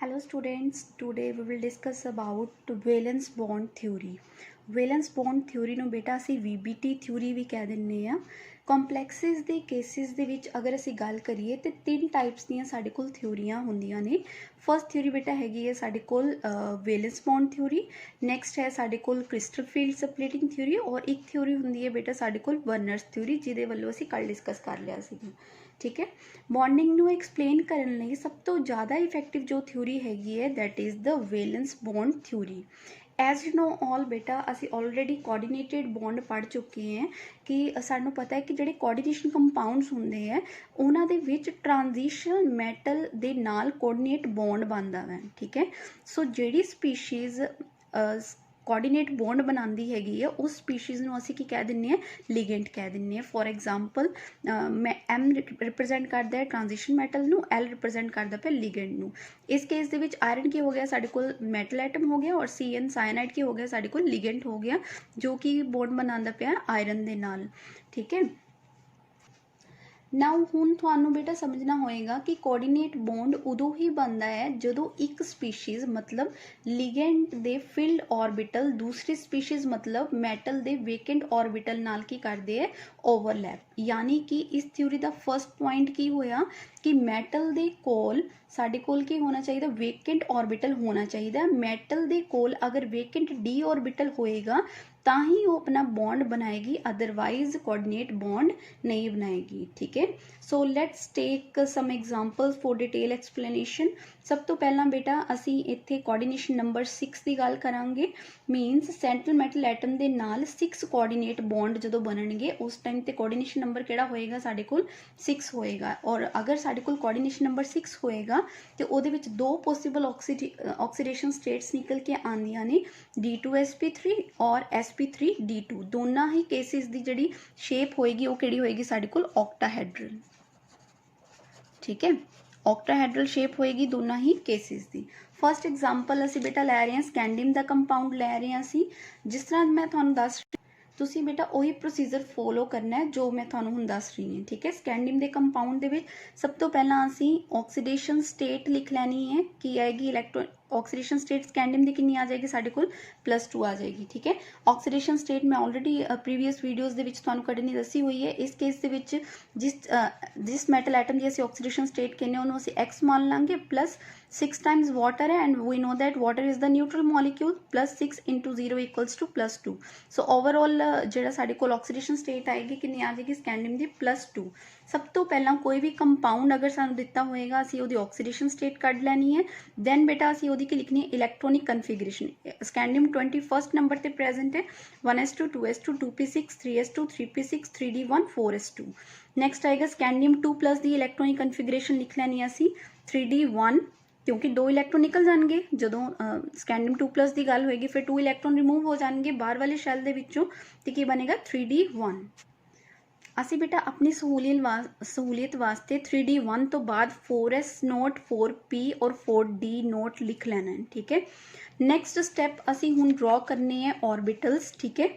Hello students, today we will discuss about valence bond theory. Valence bond theory ਨੂੰ ਬੇਟਾ ਅਸੀਂ VBT theory ਵੀ ਕਹਿ ਦਿੰਨੇ ਆ। ਕੰਪਲੈਕਸਿਸ ਦੇ ਕੇਸਿਸ ਦੇ ਵਿੱਚ ਅਗਰ ਅਸੀਂ ਗੱਲ ਕਰੀਏ ਤੇ ਤਿੰਨ ਟਾਈਪਸ ਦੀਆਂ ਸਾਡੇ ਕੋਲ ਥਿਊਰੀਆਂ ਹੁੰਦੀਆਂ ਨੇ। ਫਸਟ ਥਿਊਰੀ ਬੇਟਾ ਹੈਗੀ ਹੈ ਸਾਡੇ ਕੋਲ ਵੈਲੈਂਸ ਬੌਂਡ ਥਿਊਰੀ, ਨੈਕਸਟ ਹੈ ਸਾਡੇ ਕੋਲ ਕ੍ਰਿਸਟਲ ਫੀਲਡ ਸਪਲਿਟਿੰਗ ਥਿਊਰੀ, ਔਰ ਇੱਕ ਥਿਊਰੀ ਹੁੰਦੀ ਹੈ ਬੇਟਾ ਸਾਡੇ ਕੋਲ ਵਰਨਰਸ ਥਿਊਰੀ, ਜਿਹਦੇ ਵੱਲੋਂ ਅਸੀਂ ਕੱਲ੍ਹ ਡਿਸਕਸ ਕਰ ਲਿਆ ਸੀਗਾ। ਠੀਕ ਹੈ, ਬੌਂਡਿੰਗ ਨੂੰ ਐਕਸਪਲੇਨ ਕਰਨ ਲਈ ਸਭ ਤੋਂ ਜ਼ਿਆਦਾ ਇਫੈਕਟਿਵ ਜੋ ਥਿਊਰੀ ਹੈਗੀ ਹੈ that is the valence bond theory. As you know all ਬੇਟਾ ਅਸੀਂ ਆਲਰੇਡੀ ਕੋਆਰਡੀਨੇਟਿਡ ਬੌਂਡ ਪੜ੍ਹ ਚੁੱਕੇ ਹਾਂ ਕਿ ਸਾਨੂੰ ਪਤਾ ਹੈ ਕਿ ਜਿਹੜੇ ਕੋਆਰਡੀਨੇਸ਼ਨ ਕੰਪਾਊਂਡਸ ਹੁੰਦੇ ਹੈ ਉਹਨਾਂ ਦੇ ਵਿੱਚ ਟ੍ਰਾਂਜੀਸ਼ਨ ਮੈਟਲ ਦੇ ਨਾਲ ਕੋਆਰਡੀਨੇਟ ਬੌਂਡ ਬਣਦਾ ਹੈ। ਠੀਕ ਹੈ, ਸੋ ਜਿਹੜੀ ਸਪੀਸ਼ੀਜ਼ ਕੋਆਰਡੀਨੇਟ ਬੌਂਡ ਬਣਾਉਂਦੀ ਹੈਗੀ ਹੈ ਉਸ ਸਪੀਸ਼ੀਜ਼ ਨੂੰ ਅਸੀਂ ਕੀ ਕਹਿ ਦਿੰਦੇ ਹਾਂ, ਲਿਗੈਂਡ ਕਹਿ ਦਿੰਦੇ ਹਾਂ। ਫੋਰ ਐਗਜ਼ਾਮਪਲ ਮੈਂ M ਰਿਪਰੈਜ਼ੈਂਟ ਕਰਦਾ ਹੈ ਟ੍ਰਾਂਜੀਸ਼ਨ ਮੈਟਲ ਨੂੰ, L ਰਿਪਰੈਜ਼ੈਂਟ ਕਰਦਾ ਪਿਆ ਲਿਗੈਂਡ ਨੂੰ। ਇਸ ਕੇਸ ਦੇ ਵਿੱਚ ਆਇਰਨ ਕੀ ਹੋ ਗਿਆ, ਸਾਡੇ ਕੋਲ ਮੈਟਲ ਐਟਮ ਹੋ ਗਿਆ, ਔਰ CN ਸਾਇਨਾਈਡ ਕੀ ਹੋ ਗਿਆ, ਸਾਡੇ ਕੋਲ ਲਿਗੈਂਡ ਹੋ ਗਿਆ ਜੋ ਕਿ ਬੌਂਡ ਬਣਾਉਂਦਾ ਪਿਆ ਆਇਰਨ ਦੇ ਨਾਲ। ਠੀਕ ਹੈ, ਨਾउ ਹੁਣ ਤੁਹਾਨੂੰ ਬੇਟਾ ਸਮਝਣਾ ਹੋਏਗਾ ਕਿ ਕੋਆਰਡੀਨੇਟ ਬੌਂਡ ਉਦੋਂ ਹੀ ਬਣਦਾ ਹੈ ਜਦੋਂ ਇੱਕ ਸਪੀਸ਼ੀਜ਼ ਮਤਲਬ ਲਿਗੈਂਡ ਦੇ ਫਿਲਡ ਔਰਬਿਟਲ ਦੂਸਰੀ ਸਪੀਸ਼ੀਜ਼ ਮਤਲਬ ਮੈਟਲ ਦੇ ਵੇਕੈਂਟ ਔਰਬਿਟਲ ਨਾਲ ਕੀ ਕਰਦੇ ਹੈ, ਓਵਰਲੈਪ। ਯਾਨੀ ਕਿ ਇਸ ਥਿਊਰੀ ਦਾ ਫਸਟ ਪੁਆਇੰਟ ਕੀ ਹੋਇਆ ਕਿ ਮੈਟਲ ਦੇ ਕੋਲ ਸਾਡੇ ਕੋਲ ਕੀ ਹੋਣਾ ਚਾਹੀਦਾ, ਵੇਕੈਂਟ ਔਰਬਿਟਲ ਹੋਣਾ ਚਾਹੀਦਾ। ਮੈਟਲ ਦੇ ਕੋਲ ਅਗਰ ਵੇਕੈਂਟ ਡੀ ਔਰਬਿਟਲ ਹੋਏਗਾ ਤਾਂ ਹੀ ਉਹ ਆਪਣਾ ਬੌਂਡ ਬਣਾਏਗੀ, ਅਦਰਵਾइज ਕੋਆਰਡੀਨੇਟ ਬੌਂਡ ਨਹੀਂ ਬਣਾਏਗੀ। ਠੀਕ ਹੈ, so let's take some examples for detail explanation. ਸਭ ਤੋਂ ਪਹਿਲਾਂ ਬੇਟਾ ਅਸੀਂ ਇੱਥੇ ਕੋਆਰਡੀਨੇਸ਼ਨ ਨੰਬਰ 6 ਦੀ ਗੱਲ ਕਰਾਂਗੇ। ਮੀਨਸ ਸੈਂਟਰਲ ਮੈਟਲ ਐਟਮ ਦੇ ਨਾਲ 6 ਕੋਆਰਡੀਨੇਟ ਬੌਂਡ ਜਦੋਂ ਬਣਨਗੇ ਉਸ ਟਾਈਮ ਤੇ ਕੋਆਰਡੀਨੇਸ਼ਨ ਨੰਬਰ ਕਿਹੜਾ ਹੋਏਗਾ, ਸਾਡੇ ਕੋਲ 6 ਹੋਏਗਾ। ਔਰ ਅਗਰ ਸਾਡੇ ਕੋਲ ਕੋਆਰਡੀਨੇਸ਼ਨ ਨੰਬਰ 6 ਹੋਏਗਾ ਤੇ ਉਹਦੇ ਵਿੱਚ ਦੋ ਪੋਸੀਬਲ ਆਕਸੀਡੇਸ਼ਨ ਸਟੇਟਸ ਨਿਕਲ ਕੇ ਆਉਂਦੀਆਂ ਨੇ, D2sp3 ਔਰ sp3d2। ਦੋਨਾਂ ਹੀ ਕੇਸਿਸ ਦੀ ਜਿਹੜੀ ਸ਼ੇਪ ਹੋਏਗੀ ਉਹ ਕਿਹੜੀ ਹੋਏਗੀ, ਸਾਡੇ ਕੋਲ ਔਕਟਾਹੈਡਰਲ। ਠੀਕ ਹੈ, ਔਕਟਾਹੈਡਰਲ ਸ਼ੇਪ ਹੋਏਗੀ ਦੋਨਾਂ ਹੀ ਕੇਸਿਸ ਦੀ। ਫਸਟ ਐਗਜ਼ਾਮਪਲ ਅਸੀਂ ਬੇਟਾ ਲੈ ਰਹੇ ਹਾਂ ਸਕੈਂਡੀਅਮ ਦਾ ਕੰਪਾਊਂਡ ਲੈ ਰਹੇ ਹਾਂ ਅਸੀਂ। ਜਿਸ ਤਰ੍ਹਾਂ ਮੈਂ ਤੁਹਾਨੂੰ ਦੱਸ ਤੁਸੀਂ ਬੇਟਾ ਉਹੀ ਪ੍ਰੋਸੀਜਰ ਫੋਲੋ ਕਰਨਾ ਹੈ ਜੋ ਮੈਂ ਤੁਹਾਨੂੰ ਹੁਣ ਦੱਸ ਰਹੀ ਹਾਂ। ਠੀਕ ਹੈ, ਸਕੈਂਡੀਅਮ ਦੇ ਕੰਪਾਊਂਡ ਦੇ ਵਿੱਚ ਸਭ ਤੋਂ ਪਹਿਲਾਂ ਅਸੀਂ ਆਕਸੀਡੇਸ਼ਨ ਸਟੇਟ ਲਿਖ ਲੈਣੀ ਹੈ। ਕੀ ਆਏਗੀ, ਇਲੈਕਟ੍ਰੋਨ ਆਕਸੀਡੇਸ਼ਨ ਸਟੇਟ ਸਕੈਂਡੀਅਮ ਦੀ ਕਿੰਨੀ ਆ ਜਾਏਗੀ, ਸਾਡੇ ਕੋਲ +2 ਆ ਜਾਏਗੀ। ਠੀਕ ਹੈ, ਆਕਸੀਡੇਸ਼ਨ ਸਟੇਟ ਮੈਂ ਆਲਰੇਡੀ ਪ੍ਰੀਵੀਅਸ ਵੀਡੀਓਜ਼ ਦੇ ਵਿੱਚ ਤੁਹਾਨੂੰ ਕੱਢਣੀ ਦੱਸੀ ਹੋਈ ਹੈ। ਇਸ ਕੇਸ ਦੇ ਵਿੱਚ ਜਿਸ ਮੈਟਲ ਐਟਮ ਦੀ ਅਸੀਂ ਆਕਸੀਡੇਸ਼ਨ ਸਟੇਟ ਕਹਿੰਦੇ ਉਹਨੂੰ ਅਸੀਂ X ਮੰਨ ਲਾਂਗੇ, ਪਲੱਸ 6 times water ਹੈ, and we know that water is the neutral molecule, plus 6 into 0 equals to +2। So overall ਜਿਹੜਾ ਸਾਡੇ ਕੋਲ ਆਕਸੀਡੇਸ਼ਨ ਸਟੇਟ ਆਏਗੀ ਕਿੰਨੀ ਆ ਜਾਏਗੀ ਸਕੈਂਡੀਅਮ ਦੀ, +2। ਸਭ ਤੋਂ ਪਹਿਲਾਂ ਕੋਈ ਵੀ ਕੰਪਾਊਂਡ ਅਗਰ ਸਾਨੂੰ ਦਿੱਤਾ ਹੋਏਗਾ ਅਸੀਂ ਉਹਦੀ ਆਕਸੀਡੇਸ਼ਨ ਸਟੇਟ ਕੱਢ ਲੈਣੀ ਹੈ। ਦੈਨ ਬੇਟਾ ਅਸੀਂ ਉਹਦੀ ਕੀ ਲਿਖਣੀ ਹੈ, ਇਲੈਕਟ੍ਰੋਨਿਕ ਕਨਫਿਗਰੇਸ਼ਨ। ਸਕੈਂਡੀਅਮ 21st ਨੰਬਰ ਤੇ ਪ੍ਰੈਜ਼ੈਂਟ ਹੈ, 1s2 2s2 2p6 3s2 3p6 3d1 4s2। Next ਆਏਗਾ ਸਕੈਂਡੀਅਮ 2+ ਦੀ ਇਲੈਕਟ੍ਰੋਨਿਕ ਕਨਫਿਗਰੇਸ਼ਨ ਲਿਖ ਲੈਣੀ ਅਸੀਂ 3d1, ਕਿਉਂਕਿ 2 ਇਲੈਕਟ੍ਰੋਨ ਨਿਕਲ ਜਾਣਗੇ ਜਦੋਂ ਸਕੈਂਡੀਅਮ 2+ ਦੀ ਗੱਲ ਹੋਏਗੀ, ਫਿਰ 2 ਇਲੈਕਟ੍ਰੋਨ ਰਿਮੂਵ ਹੋ ਜਾਣਗੇ ਬਾਹਰ ਵਾਲੇ ਸ਼ੈਲ ਦੇ ਵਿੱਚੋਂ ਤੇ ਕੀ ਬਣੇਗਾ 3d1। ਅਸੀਂ ਬੇਟਾ ਆਪਣੀ ਸਹੂਲੀਅਤ ਵਾਸਤੇ 3d1 ਤੋਂ ਬਾਅਦ 4s ਨੋਟ 4p ਔਰ 4d ਨੋਟ ਲਿਖ ਲੈਣਾ ਹੈ। ਠੀਕ ਹੈ, ਨੈਕਸਟ ਸਟੈਪ ਅਸੀਂ ਹੁਣ ਡਰਾ ਕਰਨੇ ਹੈ ਔਰਬਿਟਲਸ। ਠੀਕ ਹੈ,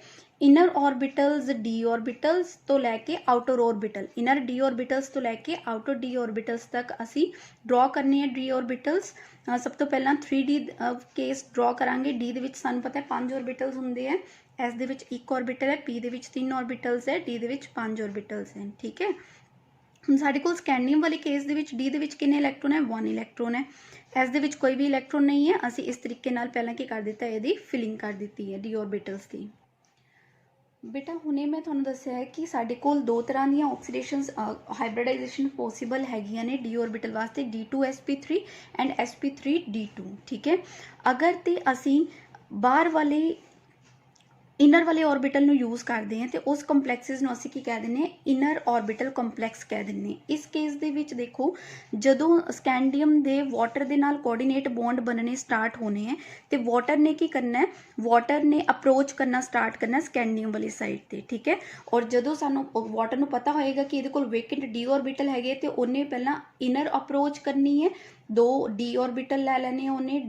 ਇਨਰ ਔਰਬਿਟਲਸ d ਔਰਬਿਟਲਸ ਤੋਂ ਲੈ ਕੇ ਆਊਟਰ ਔਰਬਿਟਲ, ਇਨਰ d ਔਰਬਿਟਲਸ ਤੋਂ ਲੈ ਕੇ ਆਊਟਰ d ਔਰਬਿਟਲਸ ਤੱਕ ਅਸੀਂ ਡਰਾ ਕਰਨੇ ਹੈ d ਔਰਬਿਟਲਸ। ਸਭ ਤੋਂ ਪਹਿਲਾਂ 3d ਕੇਸ ਡਰਾ ਕਰਾਂਗੇ। d ਦੇ ਵਿੱਚ ਸਾਨੂੰ ਪਤਾ ਹੈ 5 ਔਰਬਿਟਲਸ ਹੁੰਦੇ ਹੈ, S ਦੇ ਵਿੱਚ 1 ਔਰਬਿਟਲ ਹੈ, P ਦੇ ਵਿੱਚ 3 ਔਰਬਿਟਲਸ ਹੈ, D ਦੇ ਵਿੱਚ 5 ਔਰਬਿਟਲਸ ਹਨ। ਠੀਕ ਹੈ, ਹੁਣ ਸਾਡੇ ਕੋਲ ਸਕੈਂਡੀਅਮ ਵਾਲੇ ਕੇਸ ਦੇ ਵਿੱਚ D ਦੇ ਵਿੱਚ ਕਿੰਨੇ ਇਲੈਕਟ੍ਰੋਨ ਹੈ, 1 ਇਲੈਕਟ੍ਰੋਨ ਹੈ। S ਦੇ ਵਿੱਚ ਕੋਈ ਵੀ ਇਲੈਕਟ੍ਰੋਨ ਨਹੀਂ ਹੈ। ਅਸੀਂ ਇਸ ਤਰੀਕੇ ਨਾਲ ਪਹਿਲਾਂ ਕੀ ਕਰ ਦਿੱਤਾ, ਇਹਦੀ ਫਿਲਿੰਗ ਕਰ ਦਿੱਤੀ ਹੈ D ਔਰਬਿਟਲਸ ਦੀ। ਬੇਟਾ ਹੁਣੇ ਮੈਂ ਤੁਹਾਨੂੰ ਦੱਸਿਆ ਹੈ ਕਿ ਸਾਡੇ ਕੋਲ ਦੋ ਤਰ੍ਹਾਂ ਦੀਆਂ ਆਕਸੀਡੇਸ਼ਨਸ ਹਾਈਬ੍ਰਿਡਾਈਜੇਸ਼ਨ ਪੋਸੀਬਲ ਹੈਗੀਆਂ ਨੇ D ਔਰਬਿਟਲ ਵਾਸਤੇ, D2sp3 ਐਂਡ sp3d2। ਠੀਕ ਹੈ, ਅਗਰ ਤੇ ਅਸੀਂ ਬਾਹਰ ਵਾਲੇ ਇਨਰ ਵਾਲੇ ਔਰਬਿਟਲ ਨੂੰ ਯੂਜ਼ ਕਰਦੇ ਹਾਂ ਤੇ ਉਸ ਕੰਪਲੈਕਸਿਸ ਨੂੰ ਅਸੀਂ ਕੀ ਕਹਿ ਦਿੰਦੇ ਹਾਂ, ਇਨਰ ਔਰਬਿਟਲ ਕੰਪਲੈਕਸ ਕਹਿ ਦਿੰਦੇ ਹਾਂ। ਇਸ ਕੇਸ ਦੇ ਵਿੱਚ ਦੇਖੋ ਜਦੋਂ ਸਕੈਂਡੀਅਮ ਦੇ ਵਾਟਰ ਦੇ ਨਾਲ ਕੋਆਰਡੀਨੇਟ ਬੌਂਡ ਬਣਨੇ ਸਟਾਰਟ ਹੋਣੇ ਹੈ ਤੇ ਵਾਟਰ ਨੇ ਕੀ ਕਰਨਾ ਹੈ, ਵਾਟਰ ਨੇ ਅਪਰੋਚ ਕਰਨਾ ਸਟਾਰਟ ਕਰਨਾ ਸਕੈਂਡੀਅਮ ਵਾਲੀ ਸਾਈਡ ਤੇ। ਠੀਕ ਹੈ, ਔਰ ਜਦੋਂ ਸਾਨੂੰ ਵਾਟਰ ਨੂੰ ਪਤਾ ਹੋਏਗਾ ਕਿ ਇਹਦੇ ਕੋਲ ਵੇਕੈਂਟ D ਔਰਬਿਟਲ ਹੈਗੇ ਤੇ ਉਹਨੇ ਪਹਿਲਾਂ ਇਨਰ ਅਪਰੋਚ ਕਰਨੀ ਹੈ, 2 D ਔਰਬਿਟਲ ਲੈ ਲੈਣੇ ਉਹਨੇ,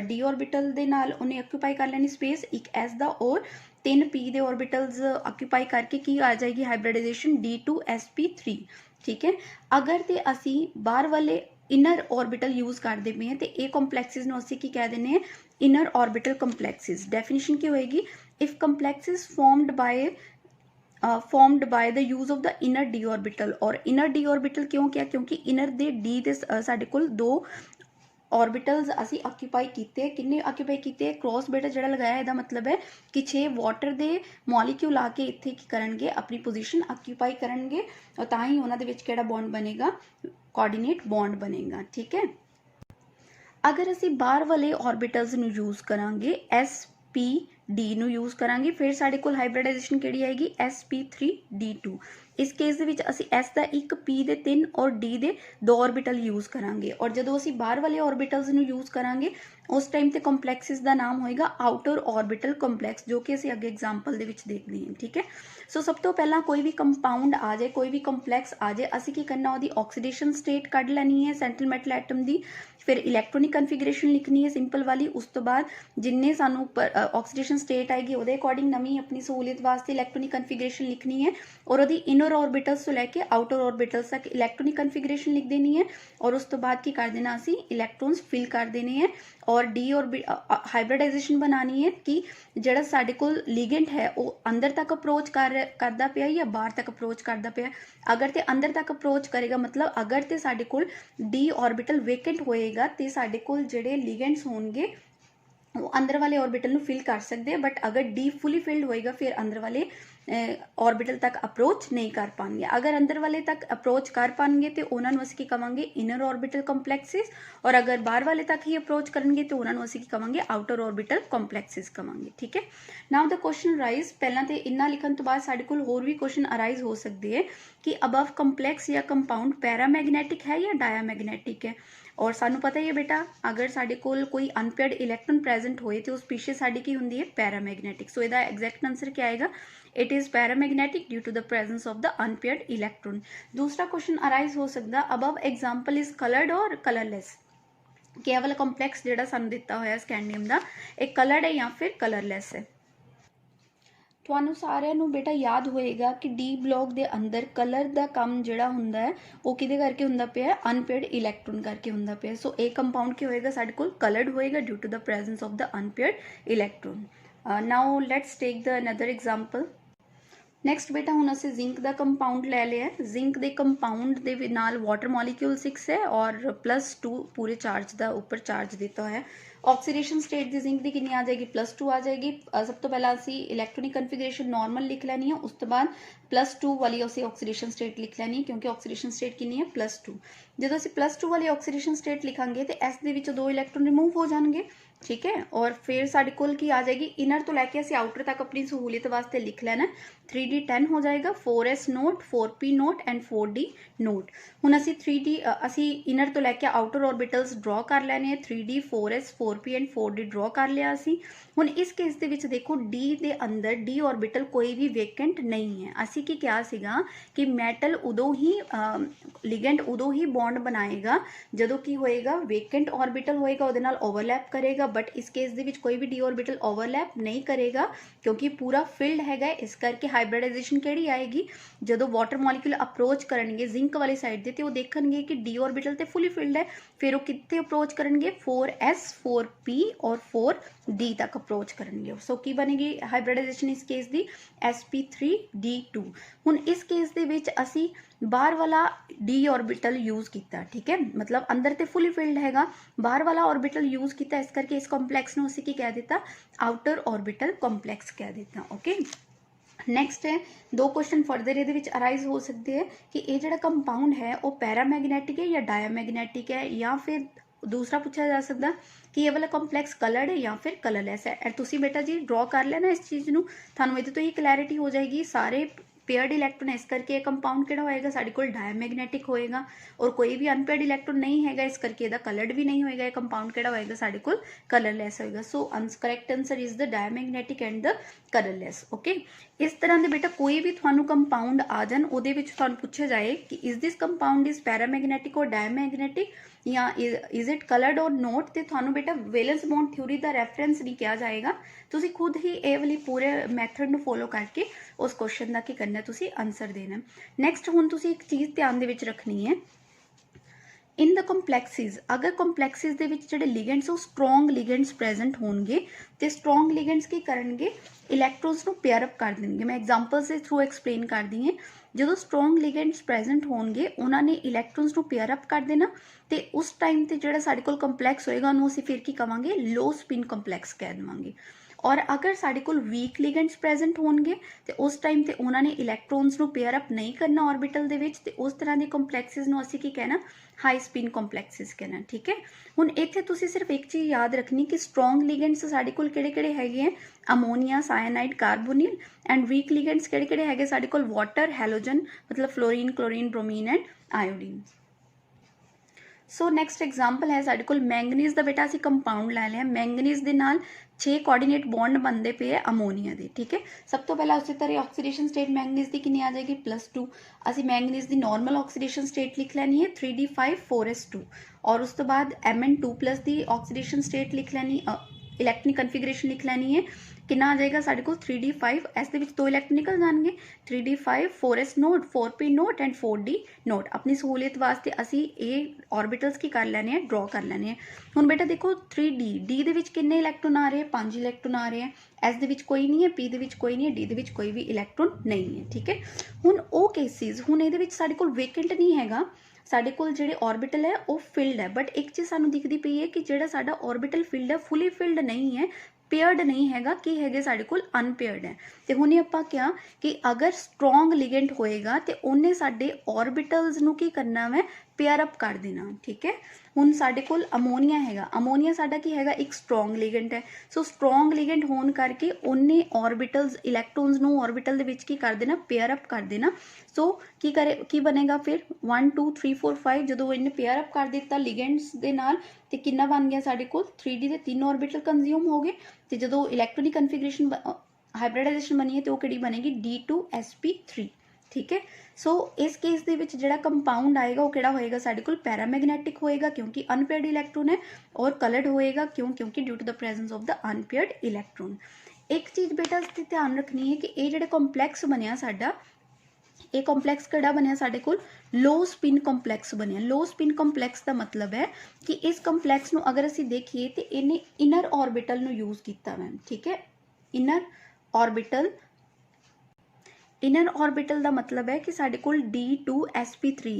D ਔਰਬਿਟਲ ਦੇ ਨਾਲ ਉਹਨੇ ਆਕਿਊਪਾਈ ਕਰ ਲੈਣੀ ਸਪੇਸ, ਇੱਕ S ਦਾ ਔਰ 3 P ਦੇ ਔਰਬਿਟਲਸ ਆਕਿਊਪਾਈ ਕਰਕੇ ਕੀ ਆ ਜਾਏਗੀ ਹਾਈਬ੍ਰਿਡਾਈਜੇਸ਼ਨ D2sp3। ਠੀਕ ਹੈ, ਅਗਰ ਤੇ ਅਸੀਂ ਬਾਹਰ ਵਾਲੇ ਇਨਰ ऑर्बिटल यूज़ करते पे हैं तो ये ਕੰਪਲੈਕਸਿਸ ਨੂੰ ਅਸੀਂ ਕੀ ਕਹਿ ਦਿੰਦੇ ਹਾਂ ਇਨਰ ऑर्बिटल ਕੰਪਲੈਕਸਿਸ। ਡੈਫੀਨੇਸ਼ਨ ਕੀ ਹੋਏਗੀ if ਕੰਪਲੈਕਸਿਸ formed by the use of the inner d orbital। और inner d orbital क्यों क्या क्योंकि inner दे d ਦੇ ਸਾਡੇ ਕੋਲ दो ऑर्बिटल्स ਅਸੀਂ ਆਕਿਊਪਾਈ ਕੀਤੇ। ਕਿੰਨੇ ਆਕਿਊਪਾਈ ਕੀਤੇ ਕ੍ਰੋਸ ਬੇਟਾ ਜਿਹੜਾ ਲਗਾਇਆ ਇਹਦਾ ਮਤਲਬ ਹੈ ਕਿ 6 ਵਾਟਰ ਦੇ ਮੋਲੀਕਿਊਲ ਆ ਕੇ ਇੱਥੇ ਕੀ ਕਰਨਗੇ ਆਪਣੀ ਪੋਜੀਸ਼ਨ ਆਕਿਊਪਾਈ ਕਰਨਗੇ और ਤਾਂ ਹੀ ਉਹਨਾਂ ਦੇ ਵਿੱਚ ਕਿਹੜਾ ਬੌਂਡ ਬਣੇਗਾ ਕੋਆਰਡੀਨੇਟ ਬੌਂਡ ਬਣੇਗਾ। ਠੀਕ ਹੈ। अगर असी बाहर वाले ऑर्बिटल्स ਨੂੰ यूज़ करांगे sp d ਨੂੰ यूज़ करांगे फिर साडे कोल हाइब्रिडाइजेशन ਕਿਹੜੀ आएगी sp3d2। इस केस ਦੇ ਵਿੱਚ ਅਸੀਂ s ਦਾ ਇੱਕ p ਦੇ 3 और d ਦੇ 2 ऑर्बिटल यूज़ करांगे और ਜਦੋਂ ਅਸੀਂ ਬਾਹਰ ਵਾਲੇ ऑर्बिटल्स ਨੂੰ यूज़ करांगे उस टाइम ਤੇ ਕੰਪਲੈਕਸਿਸ ਦਾ ਨਾਮ ਹੋਏਗਾ ਆਊਟਰ ऑर्बिटल ਕੰਪਲੈਕਸ ਜੋ ਕਿ ਅਸੀਂ ਅੱਗੇ ਐਗਜ਼ਾਮਪਲ ਦੇ ਵਿੱਚ ਦੇਖਦੇ ਹਾਂ। ਠੀਕ ਹੈ। ਸੋ ਸਭ ਤੋਂ ਪਹਿਲਾਂ ਕੋਈ ਵੀ ਕੰਪਾਊਂਡ ਆ ਜਾਏ ਕੋਈ ਵੀ ਕੰਪਲੈਕਸ ਆ ਜਾਏ ਅਸੀਂ ਕੀ ਕਰਨਾ ਉਹਦੀ ਆਕਸੀਡੇਸ਼ਨ ਸਟੇਟ ਕੱਢ ਲੈਣੀ ਹੈ ਸੈਂਟਰਲ ਮੈਟਲ ਐਟਮ ਦੀ। फिर इलैक्ट्रॉनिक कन्फिगरेशन लिखनी है सिंपल वाली। उस तो बाद जिन्ने सानू ऑक्सीडेशन स्टेट आएगी वो अकॉर्डिंग नवी अपनी सहूलियत वास्ते इलैक्ट्रॉनिक कन्फिगरेशन लिखनी है और वो इनर ऑर्बिटल्स तो लैके आउटर ऑर्बिटल्स तक इलैक्ट्रॉनिक कन्फिगरेशन लिख देनी है और उस तो बाद की कर देना असी इलैक्ट्रॉन्स फिल कर देने हैं और डी और हाइब्रिडाइजेशन बनानी है कि ਜਿਹੜਾ ਸਾਡੇ ਕੋਲ लिगेंड है वो अंदर तक अप्रोच करता पिया या बाहर तक अप्रोच करता पिया। अगर तो अंदर तक अप्रोच करेगा मतलब अगर तो ਸਾਡੇ ਕੋਲ डी ऑर्बिटल वेकेंट होएगा तो ਸਾਡੇ ਕੋਲ ਜਿਹੜੇ लिगेंड्स होंगे वो अंदर वाले ऑर्बिटल ਨੂੰ फिल कर सकते हैं बट अगर डी फुली फिल्ड होएगा फिर अंदर वाले ऑर्बिटल तक अप्रोच नहीं कर पाएंगे। अगर अंदर वाले तक अप्रोच कर पाएंगे तो उन्होंने असीं की कहांगे इनर ऑर्बिटल कंपलैक्सिस और अगर बाहर वाले तक ही अप्रोच करेंगे तो उन्होंने असीं की कहांगे आउटर ऑर्बिटल कंपलैक्सिस कहांगे। ठीक है। नाउ द क्वेश्चन राइज पहला तो इन्ना लिखण तो बाद साडे कोल होर भी क्वेश्चन अराइज हो सकते हैं कि अबव कंपलैक्स या कंपाउंड पैरामैग्नेटिक है या डायामैग्नेटिक है। और सानू पता ही है बेटा अगर साडे कोल कोई अनपेयर्ड इलैक्ट्रॉन प्रेजेंट होए तो स्पीशीज साडी की हुंदी है पैरामैग्नेटिक। सो इहदा एग्जैक्ट आंसर क्या आएगा it is paramagnetic due to the presence of the unpaired electron. दूसरा क्वेश्चन अराइज हो सकता अबव एग्जाम्पल इज कलर्ड और कलरलैस। कि ये वाला कंपलैक्स जिहड़ा सानू दिता होया स्कैंडियम दा एक कलर्ड है या फिर कलरलैस है। ਤੁਹਾਨੂੰ ਸਾਰਿਆਂ ਨੂੰ ਬੇਟਾ ਯਾਦ ਹੋਏਗਾ ਕਿ ਡੀ ਬਲੌਕ ਦੇ ਅੰਦਰ ਕਲਰ ਦਾ ਕੰਮ ਜਿਹੜਾ ਹੁੰਦਾ ਹੈ ਉਹ ਕਿਹਦੇ ਕਰਕੇ ਹੁੰਦਾ ਪਿਆ ਅਨਪੇਅਰਡ ਇਲੈਕਟ੍ਰੋਨ ਕਰਕੇ ਹੁੰਦਾ ਪਿਆ। ਸੋ ਇਹ ਕੰਪਾਊਂਡ ਕੀ ਹੋਏਗਾ ਸਾਡੇ ਕੋਲ ਕਲਰਡ ਹੋਏਗਾ due to the presence of the unpaired electron. Now let's take the another example. Next ਬੇਟਾ ਹੁਣ ਅਸੀਂ ਜ਼ਿੰਕ ਦਾ ਕੰਪਾਊਂਡ ਲੈ ਲਿਆ। ਜ਼ਿੰਕ ਦੇ ਕੰਪਾਊਂਡ ਦੇ ਨਾਲ ਵਾਟਰ ਮੋਲੀਕਿਊਲ 6 ਹੈ और +2 पूरे चार्ज ਦਾ ਉੱਪਰ ਚਾਰਜ ਦਿੱਤਾ ਹੋਇਆ। ऑक्सीडेशन स्टेट दी जिंक दी कितनी आ जाएगी +2 आ जाएगी। सब तो पहला असी इलैक्ट्रॉनिक कन्फिगरेशन नॉर्मल लिख लैनी है उस तो बाद +2 वाली असी ऑक्सीडेशन स्टेट लिख लैनी क्योंकि ऑक्सीडेशन स्टेट कितनी है +2। जो असी +2 वाली ऑक्सीडेशन स्टेट लिखांगे तो एस दे विचों 2 इलैक्ट्रॉन रिमूव हो जाएंगे। ठीक है। और फिर साढ़े कोल की आ जाएगी इनर तो लैके असी आउटर तक अपनी सहूलियत वास्ते लिख लेना 3d10 हो जाएगा 4s note 4p note and 4d note. हुण असी 3d असी इनर तो लैके आउटर ऑर्बिटल्स ड्रॉ कर लैने 3d 4s 4p and 4d draw कर लिया असी। हुण इस केस दे विच देखो d दे अंदर d ऑर्बिटल कोई भी वेकेंट नहीं है। असी की क्या सीगा कि मैटल उदों ही लिगेंड उदों ही बॉन्ड बनाएगा जदों की होएगा वेकेंट ऑर्बिटल होएगा उहदे नाल ओवरलैप करेगा बट इस केस दे विच कोई भी डी ऑर्बिटल ओवरलैप नहीं करेगा क्योंकि पूरा फिल्ड हैगा। इस करके हाइब्रिडाइजेशन केड़ी आएगी जदों वाटर मॉलिक्यूल अप्रोच करनगे जिंक वाली साइड ते वो देखणगे कि डी ऑर्बिटल ते फुली फिल्ड है फिर वो कित्थे अप्रोच करनगे 4s 4p और 4d तक अप्रोच करनगे। सो की बनेगी हाइब्रिडाइजेशन इस केस दी sp3d2। हुण इस केस दे विच असी बाहर वाला डी ऑर्बिटल यूज़ किया। ठीक है। मतलब अंदर तो फुली फिल्ड हैगा बाहर वाला ऑर्बिटल यूज़ किया इस करके इस कंपलैक्स नूं असीं की कह दिता आउटर ऑर्बिटल कंपलैक्स कह दिता। ओके। नैक्सट है 2 क्वेश्चन फरदर ये अराइज हो सकते हैं कि ये जो कंपाउंड है वो पैरामैग्नेटिक है या डायामैग्नेटिक है या फिर दूसरा पूछा जा सकता कि ये वाला कंपलैक्स कलर्ड है या फिर कलरलैस है। तुसी बेटा जी ड्रॉ कर लेना इस चीज़ नूं थानूं इहदे तो ही क्लैरिटी हो जाएगी सारे पेयर्ड इलैक्ट्रॉन इस करके ये कंपाउंड किहड़ा होएगा साडे कोल डायामैग्नेटिक होएगा और कोई भी अनपेयर्ड इलैक्ट्रॉन नहीं हैगा इस करके इहदा कलर्ड भी नहीं होएगा। ये कंपाउंड किहड़ा होएगा साडे कोल कलरलैस होएगा। So correct answer is the diamagnetic and the colourless. Okay. इस तरह के बेटा कोई भी थानू कंपाउंड आ जान उहदे विच थानू पूछा जाए कि is this compound is paramagnetic और डायामैग्नेटिक या इज इट कलर्ड और नोट तो थानू बेटा वैलेंस बॉन्ड थ्योरी का रैफरेंस नहीं किया जाएगा। तुसी खुद ही ये वाली पूरे मैथड नू फॉलो करके उस क्वेश्चन का की करना तुसी आंसर देना। नैक्सट हुण तुसी एक चीज़ ध्यान दे विच रखनी है इन द ਕੰਪਲੈਕਸਿਸ, ਅਗਰ ਕੰਪਲੈਕਸਿਸ ਦੇ ਵਿੱਚ ਜਿਹੜੇ ਲਿਗੈਂਡਸ ਉਹ ਸਟਰੋਂਗ ਲਿਗੈਂਡਸ ਪ੍ਰੈਜ਼ੈਂਟ ਹੋਣਗੇ ਤੇ ਸਟਰੋਂਗ ਲਿਗੈਂਡਸ ਕੀ ਕਰਨਗੇ, ਇਲੈਕਟ੍ਰੋਨਸ ਨੂੰ ਪੇਅਰ ਅਪ ਕਰ ਦੇਣਗੇ। ਮੈਂ ਐਗਜ਼ਾਮਪਲਸ ਦੇ ਥਰੂ ਐਕਸਪਲੇਨ ਕਰਦੀ ਹਾਂ। ਜਦੋਂ ਸਟਰੋਂਗ ਲਿਗੈਂਡਸ ਪ੍ਰੈਜ਼ੈਂਟ ਹੋਣਗੇ ਉਹਨਾਂ ਨੇ ਇਲੈਕਟ੍ਰੋਨਸ ਨੂੰ ਪੇਅਰ ਅਪ ਕਰ ਦੇਣਾ ਤੇ ਉਸ ਟਾਈਮ ਤੇ ਜਿਹੜਾ ਸਾਡੇ ਕੋਲ ਕੰਪਲੈਕਸ ਹੋਏਗਾ ਉਹਨੂੰ ਅਸੀਂ ਫਿਰ ਕੀ ਕਵਾਂਗੇ, ਲੋ ਸਪਿਨ ਕੰਪਲੈਕਸ ਕਹਿ ਦੇਵਾਂਗੇ। ਔਰ ਅਗਰ ਸਾਡੇ ਕੋਲ ਵੀਕ ਲਿਗੈਂਡਸ ਪ੍ਰੈਜ਼ੈਂਟ ਹੋਣਗੇ ਤੇ ਉਸ ਟਾਈਮ ਤੇ ਉਹਨਾਂ ਨੇ ਇਲੈਕਟ੍ਰੋਨਸ ਨੂੰ ਪੇਅਰ ਅਪ ਨਹੀਂ ਕਰਨਾ ਆਰਬਿਟਲ ਦੇ ਵਿੱਚ ਤੇ ਉਸ ਤਰ੍ਹਾਂ ਦੇ ਕੰਪਲੈਕਸਿਸ ਨੂੰ ਅਸੀਂ ਕੀ ਕਹਿਣਾ, ਹਾਈ ਸਪਿਨ ਕੰਪਲੈਕਸਿਸ ਕਹਿਣਾ। ਠੀਕ ਹੈ, ਹੁਣ ਇੱਥੇ ਤੁਸੀਂ ਸਿਰਫ ਇੱਕ ਚੀਜ਼ ਯਾਦ ਰੱਖਣੀ ਕਿ ਸਟਰੋਂਗ ਲਿਗੈਂਡਸ ਸਾਡੇ ਕੋਲ ਕਿਹੜੇ ਕਿਹੜੇ ਹੈਗੇ ਹੈ, ammonia, cyanide, carbonyl. And weak ligands ਕਿਹੜੇ ਕਿਹੜੇ ਹੈਗੇ ਸਾਡੇ ਕੋਲ, ਵਾਟਰ, ਹੈਲੋਜਨ ਮਤਲਬ fluorine, chlorine, bromine and iodine. So next example ਹੈ ਸਾਡੇ ਕੋਲ ਮੈਂਗਨੀਜ਼ ਦਾ। ਬੇਟਾ ਅਸੀਂ ਕੰਪਾਊਂਡ ਲੈ ਲਿਆ, ਮੈਂਗਨੀਜ਼ ਦੇ ਨਾਲ 6 ਕੋਆਰਡੀਨੇਟ ਬੌਂਡ ਬਣਦੇ ਪਏ ਹੈ ਅਮੋਨੀਆ ਦੇ। ਠੀਕ ਹੈ, ਸਭ ਤੋਂ ਪਹਿਲਾਂ ਉਸੇ ਤਰ੍ਹਾਂ ਆਕਸੀਡੇਸ਼ਨ ਸਟੇਟ ਮੈਂਗਨੀਜ਼ ਦੀ ਕਿੰਨੀ ਆ ਜਾਏਗੀ, +2। ਅਸੀਂ ਮੈਂਗਨੀਜ਼ ਦੀ ਨਾਰਮਲ ਆਕਸੀਡੇਸ਼ਨ ਸਟੇਟ ਲਿਖ ਲੈਣੀ ਹੈ 3d5 4s2। ਔਰ ਉਸ ਤੋਂ ਬਾਅਦ Mn2+ ਦੀ ਆਕਸੀਡੇਸ਼ਨ ਸਟੇਟ ਲਿਖ ਲੈਣੀ, ਇਲੈਕਟ੍ਰੋਨਿਕ ਕਨਫੀਗਰੇਸ਼ਨ ਲਿਖ ਲੈਣੀ ਹੈ। ਕਿੰਨਾ ਆ ਜਾਏਗਾ ਸਾਡੇ ਕੋਲ 3d5, ਇਸ ਦੇ ਵਿੱਚ 2 ਇਲੈਕਟ੍ਰੋਨ ਨਿਕਲ ਜਾਣਗੇ, 3d5 4s note, 4p note and 4d note. ਆਪਣੀ ਸਹੂਲੀਅਤ ਵਾਸਤੇ ਅਸੀਂ ਇਹ ਆਰਬਿਟਲਸ ਕੀ ਕਰ ਲੈਣੇ ਆ, ਡਰਾ ਕਰ ਲੈਣੇ ਆ। ਹੁਣ ਬੇਟਾ ਦੇਖੋ 3d ਦੇ ਵਿੱਚ ਕਿੰਨੇ ਇਲੈਕਟ੍ਰੋਨ ਆ ਰਹੇ, 5 ਇਲੈਕਟ੍ਰੋਨ ਆ ਰਹੇ ਆ। S ਦੇ ਵਿੱਚ ਕੋਈ ਨਹੀਂ ਹੈ, P ਦੇ ਵਿੱਚ ਕੋਈ ਨਹੀਂ ਹੈ, D ਦੇ ਵਿੱਚ ਕੋਈ ਵੀ ਇਲੈਕਟ੍ਰੋਨ ਨਹੀਂ ਹੈ। ਠੀਕ ਹੈ, ਹੁਣ ਉਹ ਕੇਸਿਸ, ਹੁਣ ਇਹਦੇ ਵਿੱਚ ਸਾਡੇ ਕੋਲ ਵੇਕੈਂਟ ਨਹੀਂ ਹੈਗਾ, ਸਾਡੇ ਕੋਲ ਜਿਹੜੇ ਆਰਬਿਟਲ ਹੈ ਉਹ ਫਿਲਡ ਹੈ। ਬਟ ਇੱਕ ਚੀਜ਼ ਸਾਨੂੰ ਦਿਖਦੀ ਪਈ ਹੈ ਕਿ ਜਿਹੜਾ ਸਾਡਾ ਆਰਬਿਟਲ ਫਿਲਡ ਹੈ ਫੁੱਲੀ ਫਿਲਡ ਨਹੀਂ ਹੈ, ਪੇਅਰਡ ਨਹੀਂ ਹੈਗਾ, ਕੀ ਹੈਗੇ ਸਾਡੇ ਕੋਲ ਅਨਪੇਅਰਡ ਹੈ। ਤੇ ਹੁਣੇ ਆਪਾਂ ਕਿਹਾ ਕਿ ਅਗਰ ਸਟਰੋਂਗ ਲਿਗੈਂਡ ਹੋਏਗਾ ਤੇ ਉਹਨੇ ਸਾਡੇ ਆਰਬਿਟਲਸ ਨੂੰ ਕੀ ਕਰਨਾ ਵੈ, ਪੇਅਰ ਅਪ ਕਰ ਦੇਣਾ। ਠੀਕ ਹੈ, ਹੁਣ ਸਾਡੇ ਕੋਲ ਅਮੋਨੀਆ ਹੈਗਾ, ਅਮੋਨੀਆ ਸਾਡਾ ਕੀ ਹੈਗਾ, ਇੱਕ ਸਟਰੋਂਗ ਲਿਗੈਂਡ ਹੈ। ਸੋ ਸਟਰੋਂਗ ਲਿਗੈਂਡ ਹੋਣ ਕਰਕੇ ਉਹਨੇ ਆਰਬਿਟਲਸ, ਇਲੈਕਟ੍ਰੋਨਸ ਨੂੰ ਆਰਬਿਟਲ ਦੇ ਵਿੱਚ ਕੀ ਕਰ ਦੇਣਾ, ਪੇਅਰ ਅਪ ਕਰ ਦੇਣਾ। ਸੋ ਕੀ ਬਣੇਗਾ ਫਿਰ 1 2 3 4 5, ਜਦੋਂ ਇਹਨੇ ਪੇਅਰ ਅਪ ਕਰ ਦਿੱਤਾ ਲਿਗੈਂਡਸ ਦੇ ਨਾਲ ਤੇ ਕਿੰਨਾ ਬਣ ਗਿਆ ਸਾਡੇ ਕੋਲ 3d ਦੇ 3 ਆਰਬਿਟਲ ਕੰਜ਼ਿਊਮ ਹੋ ਗਏ। ਤੇ ਜਦੋਂ ਇਲੈਕਟ੍ਰੋਨਿਕ ਕਨਫੀਗਰੇਸ਼ਨ ਹਾਈਬ੍ਰਿਡਾਈਜੇਸ਼ਨ ਬਣੀ ਹੈ ਤੇ ਉਹ ਕਿਹੜੀ ਬਣੇਗੀ, D2sp3। ਠੀਕ ਹੈ, ਸੋ ਇਸ ਕੇਸ ਦੇ ਵਿੱਚ ਜਿਹੜਾ ਕੰਪਾਊਂਡ ਆਏਗਾ ਉਹ ਕਿਹੜਾ ਹੋਏਗਾ ਸਾਡੇ ਕੋਲ, ਪੈਰਾਮੈਗਨੈਟਿਕ ਹੋਏਗਾ ਕਿਉਂਕਿ ਅਨਪੇਅਰਡ ਇਲੈਕਟ੍ਰੋਨ ਹੈ, ਔਰ ਕਲਰਡ ਹੋਏਗਾ ਕਿਉਂਕਿ due to the presence of the unpaired electron. ਇੱਕ ਚੀਜ਼ ਬੇਟਾ ਇਸ ਤੇ ਧਿਆਨ ਰੱਖਣੀ ਹੈ ਕਿ ਇਹ ਜਿਹੜਾ ਕੰਪਲੈਕਸ ਬਣਿਆ ਸਾਡਾ, ਇਹ ਕੰਪਲੈਕਸ ਕਿਹੜਾ ਬਣਿਆ ਸਾਡੇ ਕੋਲ, ਲੋ ਸਪਿਨ ਕੰਪਲੈਕਸ ਬਣਿਆ। ਲੋ ਸਪਿਨ ਕੰਪਲੈਕਸ ਦਾ ਮਤਲਬ ਹੈ ਕਿ ਇਸ ਕੰਪਲੈਕਸ ਨੂੰ ਅਗਰ ਅਸੀਂ ਦੇਖੀਏ ਤੇ ਇਹਨੇ ਇਨਰ ਆਰਬਿਟਲ ਨੂੰ ਯੂਜ਼ ਕੀਤਾ ਮੈਮ। ਠੀਕ ਹੈ, ਇਨਰ ਆਰਬਿਟਲ ਦਾ ਮਤਲਬ ਹੈ ਕਿ ਸਾਡੇ ਕੋਲ D2sp3,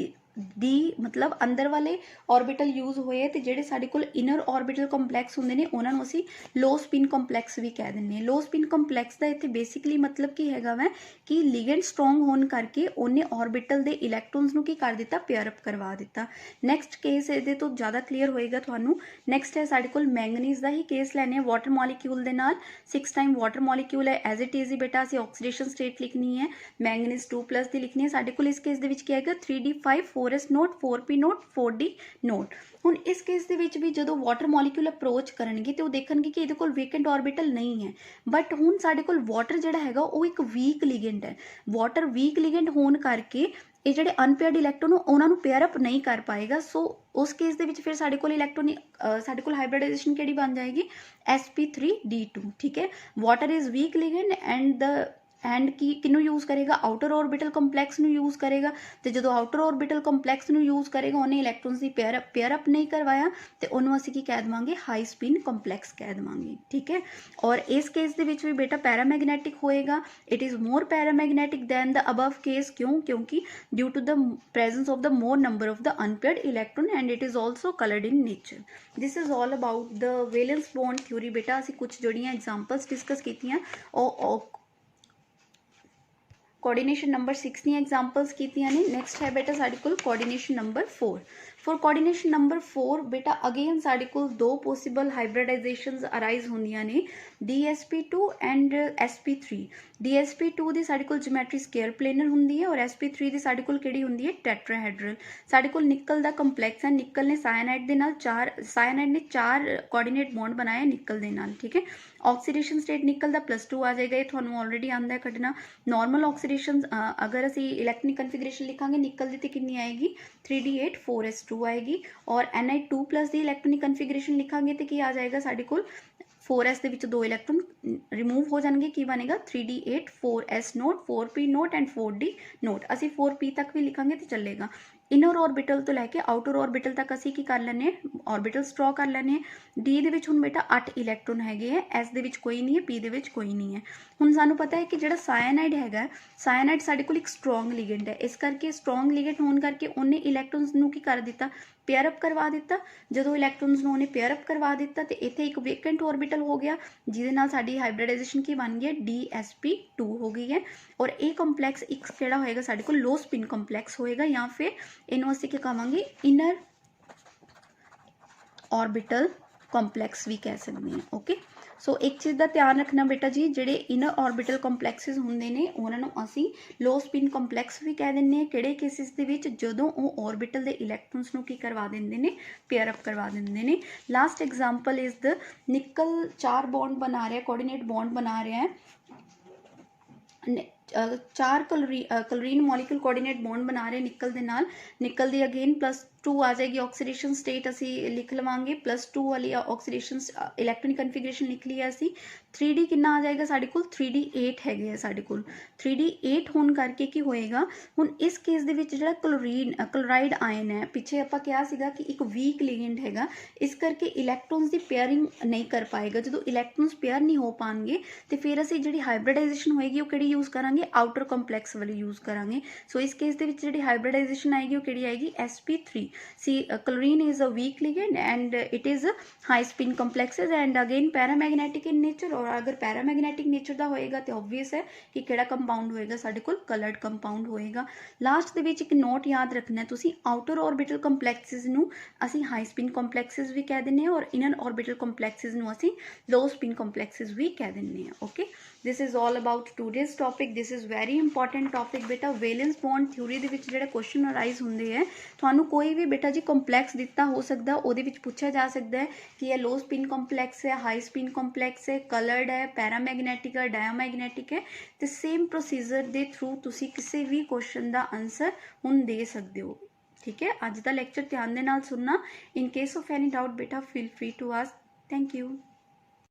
D ਮਤਲਬ ਅੰਦਰ ਵਾਲੇ ਆਰਬਿਟਲ ਯੂਜ਼ ਹੋਏ ਤੇ ਜਿਹੜੇ ਸਾਡੇ ਕੋਲ ਇਨਰ ਆਰਬਿਟਲ ਕੰਪਲੈਕਸ ਹੁੰਦੇ ਨੇ ਉਹਨਾਂ ਨੂੰ ਅਸੀਂ ਲੋ ਸਪਿਨ ਕੰਪਲੈਕਸ ਵੀ ਕਹਿ ਦਿੰਦੇ ਹਾਂ। ਲੋ ਸਪਿਨ ਕੰਪਲੈਕਸ ਦਾ ਇੱਥੇ ਬੇਸਿਕਲੀ ਮਤਲਬ ਕੀ ਹੈਗਾ ਵੈ ਕਿ ਲਿਗੈਂਡ ਸਟਰੋਂਗ ਹੋਣ ਕਰਕੇ ਉਹਨੇ ਆਰਬਿਟਲ ਦੇ ਇਲੈਕਟ੍ਰੋਨਸ ਨੂੰ ਕੀ ਕਰ ਦਿੱਤਾ, ਪੇਅਰ ਅਪ ਕਰਵਾ ਦਿੱਤਾ। ਨੈਕਸਟ ਕੇਸ ਇਹਦੇ ਤੋਂ ਜ਼ਿਆਦਾ ਕਲੀਅਰ ਹੋਏਗਾ ਤੁਹਾਨੂੰ। ਨੈਕਸਟ ਹੈ ਸਾਡੇ ਕੋਲ ਮੈਂਗਨੀਜ਼ ਦਾ ਹੀ ਕੇਸ ਲੈਣੇ ਆ, ਵਾਟਰ ਮੋਲੀਕਿਊਲ ਦੇ ਨਾਲ 6 ਟਾਈਮ ਵਾਟਰ ਮੋਲੀਕਿਊਲ ਹੈ, ਐਜ਼ ਇਟ ਇਜ਼ ਹੀ ਬੇਟਾ ਅਸੀਂ ਆਕਸੀਡੇਸ਼ਨ ਸਟੇਟ ਲਿਖਣੀ ਹੈ, ਮੈਂਗਨੀਜ਼ 2+ ਦੀ ਲਿਖਣੀ ਹੈ। ਸਾਡੇ ਕੋਲ ਇਸ ਕੇਸ ਦੇ ਵਿੱਚ ਕੀ ਆਏਗਾ 3d5 4s note, 4p note, 4d note. ਹੁਣ ਇਸ ਕੇਸ ਦੇ ਵਿੱਚ ਵੀ ਜਦੋਂ ਵਾਟਰ ਮੋਲੀਕਿਊਲ ਅਪਰੋਚ ਕਰਨਗੇ ਤੇ ਉਹ ਦੇਖਣਗੇ ਕਿ ਇਹਦੇ ਕੋਲ ਵੇਕੈਂਟ ਆਰਬਿਟਲ ਨਹੀਂ ਹੈ। ਬਟ ਹੁਣ ਸਾਡੇ ਕੋਲ ਵਾਟਰ ਜਿਹੜਾ ਹੈਗਾ ਉਹ ਇੱਕ ਵੀਕ ਲਿਗੈਂਡ ਹੈ। ਵਾਟਰ ਵੀਕ ਲਿਗੈਂਡ ਹੋਣ ਕਰਕੇ ਇਹ ਜਿਹੜੇ ਅਨਪੇਅਰਡ ਇਲੈਕਟ੍ਰੋਨ ਉਹਨਾਂ ਨੂੰ ਪੇਅਰ ਅਪ ਨਹੀਂ ਕਰ ਪਾਏਗਾ। ਸੋ ਉਸ ਕੇਸ ਦੇ ਵਿੱਚ ਫਿਰ ਸਾਡੇ ਕੋਲ ਸਾਡੇ ਕੋਲ ਹਾਈਬ੍ਰਿਡਾਈਜੇਸ਼ਨ ਕਿਹੜੀ ਬਣ ਜਾਏਗੀ, sp3d2। ਠੀਕ ਹੈ, ਵਾਟਰ ਇਜ਼ ਵੀਕ ਲਿਗੈਂਡ ਐਂਡ ਕਿਹਨੂੰ ਯੂਜ਼ ਕਰੇਗਾ, ਆਊਟਰ ਆਰਬਿਟਲ ਕੰਪਲੈਕਸ ਨੂੰ ਯੂਜ਼ ਕਰੇਗਾ। ਤੇ ਜਦੋਂ ਆਊਟਰ ਆਰਬਿਟਲ ਕੰਪਲੈਕਸ ਨੂੰ ਯੂਜ਼ ਕਰੇਗਾ ਉਹਨੇ ਇਲੈਕਟ੍ਰੋਨਸ ਦੀ ਪੇਅਰ ਅਪ ਨਹੀਂ ਕਰਵਾਇਆ ਤੇ ਉਹਨੂੰ ਅਸੀਂ ਕੀ ਕਹਿ ਦੇਵਾਂਗੇ, ਹਾਈ ਸਪਿਨ ਕੰਪਲੈਕਸ ਕਹਿ ਦੇਵਾਂਗੇ। ਠੀਕ ਹੈ, ਔਰ ਇਸ ਕੇਸ ਦੇ ਵਿੱਚ ਵੀ ਬੇਟਾ ਪੈਰਾਮੈਗਨੈਟਿਕ ਹੋਏਗਾ, it is more paramagnetic than the above case. ਕਿਉਂਕਿ due to the presence of the more number of the unpaired electron and it is also colored in nature. This is all about the valence bond theory। ਬੇਟਾ ਅਸੀਂ ਕੁਝ ਜਿਹੜੀਆਂ examples discuss ਕੀਤੀਆਂ ਉਹ coordination number 6 ਦੀਆਂ examples ਕੀਤੀਆਂ ਨੇ। Next ਹੈ ਬੇਟਾ ਸਾਡੇ ਕੋਲ coordination number 4। For coordination number 4 ਬੇਟਾ ਅਗੇਨ ਸਾਡੇ ਕੋਲ 2 ਪੋਸੀਬਲ ਹਾਈਬ੍ਰਿਡਾਈਜੇਸ਼ਨਸ ਅਰਾਈਜ਼ ਹੁੰਦੀਆਂ ਨੇ, DSP2 ਐਂਡ sp3। DSP2 ਦੀ ਸਾਡੇ ਕੋਲ ਜਿਓਮੈਟਰੀ ਸਕੁਅਰ ਪਲੇਨਰ ਹੁੰਦੀ ਹੈ ਔਰ sp3 ਦੀ ਸਾਡੇ ਕੋਲ ਕਿਹੜੀ ਹੁੰਦੀ ਹੈ, ਟੈਟਰਾਹੈਡਰਲ। ਸਾਡੇ ਕੋਲ ਨਿਕਲ ਦਾ ਕੰਪਲੈਕਸ ਹੈ, ਨਿਕਲ ਨੇ ਸਾਇਨਾਈਡ ਦੇ ਨਾਲ 4 ਕੋਆਰਡੀਨੇਟ ਬੌਂਡ ਬਣਾਏ ਨਿਕਲ ਦੇ ਨਾਲ। ਠੀਕ ਹੈ, ਆਕਸੀਡੇਸ਼ਨ ਸਟੇਟ ਨਿਕਲ ਦਾ +2 ਆ ਜਾਏਗਾ, ਇਹ ਤੁਹਾਨੂੰ ਆਲਰੇਡੀ ਆਉਂਦਾ ਹੈ ਕੱਢਣਾ। ਨਾਰਮਲ ਆਕਸੀਡੇਸ਼ਨ ਅਗਰ ਅਸੀਂ ਇਲੈਕਟ੍ਰੋਨਿਕ ਕਨਫੀਗਰੇਸ਼ਨ ਲਿਖਾਂਗੇ ਨਿਕਲ ਦੀ ਤੇ ਕਿੰਨੀ ਆਏਗੀ, 3d8 4s2 ਆਏਗੀ। ਔਰ Ni2+ ਦੀ ਇਲੈਕਟ੍ਰੋਨਿਕ ਕਨਫੀਗਰੇਸ਼ਨ ਲਿਖਾਂਗੇ ਤੇ ਕੀ ਆ ਜਾਏਗਾ ਸਾਡੇ ਕੋਲ 4s ਦੇ ਵਿੱਚ 2 ਇਲੈਕਟ੍ਰੋਨ ਰਿਮੂਵ ਹੋ ਜਾਣਗੇ, ਕੀ ਬਣੇਗਾ 3d8 4s note 4p note and 4d note. ਅਸੀਂ 4p ਤੱਕ ਵੀ ਲਿਖਾਂਗੇ ਤੇ ਚੱਲੇਗਾ। ਇਨਰ ਔਰਬਿਟਲ ਤੋਂ ਲੈ ਕੇ ਆਊਟਰ ਔਰਬਿਟਲ ਤੱਕ ਅਸੀਂ ਕੀ ਕਰ ਲੈਂਦੇ ਹਾਂ, ਔਰਬਿਟਲ ਡਰਾ ਕਰ ਲੈਂਦੇ ਹਾਂ। ਡੀ ਦੇ ਵਿੱਚ ਹੁਣ ਬੇਟਾ 8 ਇਲੈਕਟ੍ਰੋਨ ਹੈਗੇ ਹੈ, ਐਸ ਦੇ ਵਿੱਚ ਕੋਈ ਨਹੀਂ ਹੈ, ਪੀ ਦੇ ਵਿੱਚ ਕੋਈ ਨਹੀਂ ਹੈ। ਹੁਣ ਸਾਨੂੰ ਪਤਾ ਹੈ ਕਿ ਜਿਹੜਾ ਸਾਇਨਾਈਡ ਹੈਗਾ, ਸਾਇਨਾਈਡ ਸਾਡੇ ਕੋਲ ਇੱਕ ਸਟਰੋਂਗ ਲਿਗੈਂਡ ਹੈ, ਇਸ ਕਰਕੇ ਸਟਰੋਂਗ ਲਿਗੈਂਡ ਹੋਣ ਕਰਕੇ ਉਹਨੇ ਇਲੈਕਟ੍ਰੋਨਸ ਨੂੰ ਕੀ ਕਰ ਦਿੱਤਾ, ਪੇਅਰ ਅਪ ਕਰਵਾ ਦਿੱਤਾ। ਜਦੋਂ ਇਲੈਕਟ੍ਰੋਨਸ ਨੂੰ ਉਹਨੇ ਪੇਅਰ ਅਪ ਕਰਵਾ ਦਿੱਤਾ ਤੇ ਇੱਥੇ ਇੱਕ ਵੇਕੈਂਟ ਔਰਬਿਟਲ ਹੋ ਗਿਆ, ਜਿਹਦੇ ਨਾਲ ਸਾਡੀ ਹਾਈਬ੍ਰਿਡਾਈਜੇਸ਼ਨ ਕੀ ਬਣ ਗਈ ਹੈ, DsP2 ਹੋ ਗਈ ਹੈ। ਔਰ ਇਹ ਕੰਪਲੈਕਸ ਇੱਕ ਕਿਹੜਾ ਹੋਏਗਾ ਸਾਡੇ ਕੋਲ, ਲੋ ਸਪਿਨ ਕੰਪਲੈਕਸ ਹੋਏਗਾ, ਜਾਂ ਫਿਰ ਇਹਨੂੰ ਅਸੀਂ ਕੀ ਕਹਾਂਗੇ, ਇਨਰ ऑर्बिटल ਕੰਪਲੈਕਸ ਵੀ ਕਹਿ ਸਕਦੇ ਹਾਂ। ਓਕੇ, ਸੋ ਇੱਕ ਚੀਜ਼ ਦਾ ਧਿਆਨ ਰੱਖਣਾ ਬੇਟਾ ਜੀ, ਜਿਹੜੇ ਇਨਰ ऑर्बिटल ਕੰਪਲੈਕਸਿਸ ਹੁੰਦੇ ਨੇ ਉਹਨਾਂ ਨੂੰ ਅਸੀਂ ਲੋ ਸਪਿਨ ਕੰਪਲੈਕਸ ਵੀ ਕਹਿ ਦਿੰਦੇ ਹਾਂ। ਕਿਹੜੇ ਕੇਸਿਸ ਦੇ ਵਿੱਚ, ਜਦੋਂ ਉਹ ऑर्बिटल ਦੇ ਇਲੈਕਟ੍ਰੋਨਸ ਨੂੰ ਕੀ ਕਰਵਾ ਦਿੰਦੇ ਨੇ, ਪੇਅਰ ਅਪ ਕਰਵਾ ਦਿੰਦੇ ਨੇ। ਲਾਸਟ ਐਗਜ਼ਾਮਪਲ ਇਜ਼ ਦ ਨਿਕਲ 4 ਬੌਂਡ ਬਣਾ ਰਿਹਾ, ਕੋਆਰਡੀਨੇਟ ਬੌਂਡ ਬਣਾ ਰਿਹਾ ਹੈ, 4 ਕਲੋਰੀਨ ਮੋਲੀਕੂਲ ਕੋਆਰਡੀਨੇਟ ਬੌਂਡ ਬਣਾ ਰਹੇ ਨਿਕਲ ਦੇ ਨਾਲ। ਨਿਕਲ ਦੀ ਅਗੇਨ +2 ਆ ਜਾਏਗੀ ਆਕਸੀਡੇਸ਼ਨ ਸਟੇਟ, ਅਸੀਂ ਲਿਖ ਲਵਾਂਗੇ +2 ਵਾਲੀ ਆਕਸੀਡੇਸ਼ਨ ਇਲੈਕਟ੍ਰੋਨਿਕ ਕਨਫੀਗਰੇਸ਼ਨ ਲਿਖ ਲਈ ਅਸੀਂ। 3D ਕਿੰਨਾ ਆ ਜਾਏਗਾ ਸਾਡੇ ਕੋਲ, 3d8 ਹੈਗੇ ਆ ਸਾਡੇ ਕੋਲ। 3d8 ਹੋਣ ਕਰਕੇ ਕੀ ਹੋਏਗਾ, ਹੁਣ ਇਸ ਕੇਸ ਦੇ ਵਿੱਚ ਜਿਹੜਾ ਕਲੋਰਾਈਡ ਆਇਨ ਹੈ, ਪਿੱਛੇ ਆਪਾਂ ਕਿਹਾ ਸੀਗਾ ਕਿ ਇੱਕ ਵੀਕ ਲਿਗੈਂਡ ਹੈਗਾ, ਇਸ ਕਰਕੇ ਇਲੈਕਟ੍ਰੋਨਸ ਦੀ ਪੇਅਰਿੰਗ ਨਹੀਂ ਕਰ ਪਾਏਗਾ। ਜਦੋਂ ਇਲੈਕਟ੍ਰੋਨਸ ਪੇਅਰ ਨਹੀਂ ਹੋ ਪਾਣਗੇ ਤੇ ਫਿਰ ਅਸੀਂ ਜਿਹੜੀ ਹਾਈਬ੍ਰਿਡਾਈਜੇਸ਼ਨ ਹੋਏਗੀ ਉਹ ਕਿਹੜੀ ਯੂਜ਼ ਕਰਾਂਗੇ, ਆਊਟਰ ਕੰਪਲੈਕਸ ਵਾਲੀ ਯੂਜ਼ ਕਰਾਂਗੇ। ਸੋ ਇਸ ਕੇਸ ਦੇ ਵਿੱਚ ਜਿਹੜੀ ਹਾਈਬ੍ਰਿਡਾਈਜੇਸ਼ਨ ਆਏਗੀ ਉਹ ਕਿਹੜੀ ਆਏਗੀ, sp3। C chlorine is a weak ligand and it is a high spin complexes and again paramagnetic in nature। और अगर पैरामैग्नेटिक नेचर ਦਾ ਹੋਏਗਾ ਤੇ obvious ਹੈ ਕਿ ਕਿਹੜਾ ਕੰਪਾਊਂਡ ਹੋਏਗਾ ਸਾਡੇ ਕੋਲ, ਕਲਰਡ ਕੰਪਾਊਂਡ ਹੋਏਗਾ। ਲਾਸਟ ਦੇ ਵਿੱਚ ਇੱਕ ਨੋਟ ਯਾਦ ਰੱਖਣਾ ਤੁਸੀਂ, ਆਊਟਰ ऑर्बिटल ਕੰਪਲੈਕਸਿਸ ਨੂੰ ਅਸੀਂ ਹਾਈ ਸਪਿਨ ਕੰਪਲੈਕਸਿਸ ਵੀ ਕਹਿ ਦਿੰਦੇ ਹਾਂ ਔਰ ਇਨਰ ऑर्बिटल ਕੰਪਲੈਕਸਿਸ ਨੂੰ ਅਸੀਂ ਲੋ ਸਪਿਨ ਕੰਪਲੈਕਸਿਸ ਵੀ ਕਹਿ ਦਿੰਦੇ ਹਾਂ। Okay, this is all about today's topic। this is very important topic ਬੇਟਾ। ਵੈਲੈਂਸ ਬੌਂਡ ਥਿਊਰੀ ਦੇ ਵਿੱਚ ਜਿਹੜੇ ਕੁਐਸਚਨ ਅਰਾਈਜ਼ ਹੁੰਦੇ ਹੈ, ਤੁਹਾਨੂੰ ਕੋਈ ਵੀ ਬੇਟਾ ਜੀ ਕੰਪਲੈਕਸ ਦਿੱਤਾ ਹੋ ਸਕਦਾ, ਉਹਦੇ ਵਿੱਚ ਪੁੱਛਿਆ ਜਾ ਸਕਦਾ ਹੈ ਕਿ ਇਹ ਲੋ ਸਪਿਨ ਕੰਪਲੈਕਸ ਹੈ, ਹਾਈ ਸਪਿਨ ਕੰਪਲੈਕਸ ਹੈ, ਕਲਰਡ ਹੈ, ਪੈਰਾਮੈਗਨੈਟਿਕ ਹੈ, ਡਾਇਆਮੈਗਨੈਟਿਕ ਹੈ, ਤੇ ਸੇਮ ਪ੍ਰੋਸੀਜਰ ਦੇ ਥਰੂ ਤੁਸੀਂ ਕਿਸੇ ਵੀ ਕੁਐਸਚਨ ਦਾ ਆਨਸਰ ਹੁਣ ਦੇ ਸਕਦੇ ਹੋ। ਠੀਕ ਹੈ, ਅੱਜ ਦਾ ਲੈਕਚਰ ਧਿਆਨ ਦੇ ਨਾਲ ਸੁਣਨਾ। In case of any doubt ਬੇਟਾ feel free to ask. Thank you.